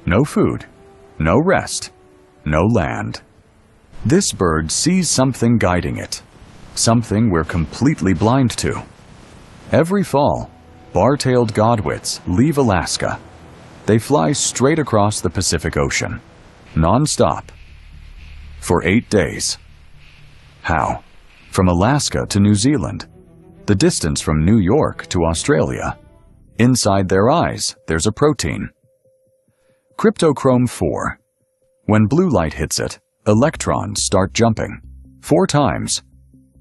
No food, no rest, no land. This bird sees something guiding it, something we're completely blind to. Every fall, bar-tailed godwits leave Alaska. They fly straight across the Pacific Ocean, non-stop, for 8 days. How? From Alaska to New Zealand, the distance from New York to Australia. Inside their eyes, there's a protein. Cryptochrome 4. When blue light hits it, electrons start jumping 4 times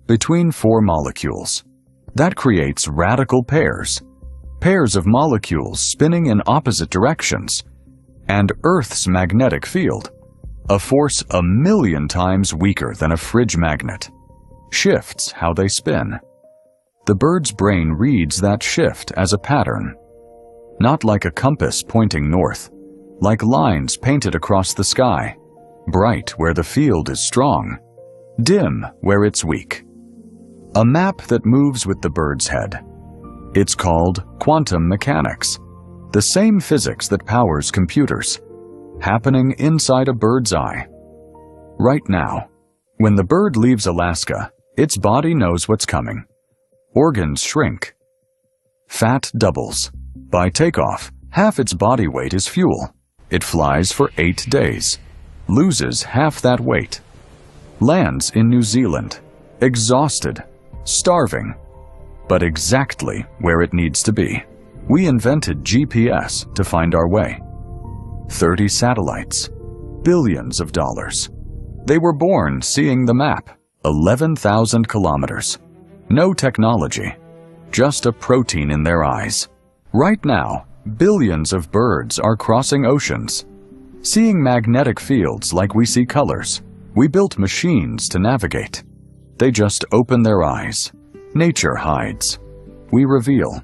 between 4 molecules. That creates radical pairs of molecules spinning in opposite directions, and Earth's magnetic field, a force 1,000,000 times weaker than a fridge magnet, shifts how they spin. The bird's brain reads that shift as a pattern, not like a compass pointing north, like lines painted across the sky, bright where the field is strong, dim where it's weak. A map that moves with the bird's head. It's called quantum mechanics, the same physics that powers computers, happening inside a bird's eye. Right now, when the bird leaves Alaska, its body knows what's coming. Organs shrink. Fat doubles. By takeoff, half its body weight is fuel. It flies for 8 days, loses half that weight, lands in New Zealand, exhausted, starving, but exactly where it needs to be. We invented GPS to find our way. 30 satellites, billions of dollars. They were born seeing the map, 11,000 kilometers. No technology, just a protein in their eyes. Right now, billions of birds are crossing oceans, seeing magnetic fields like we see colors. We built machines to navigate. They just open their eyes. Nature hides. We reveal.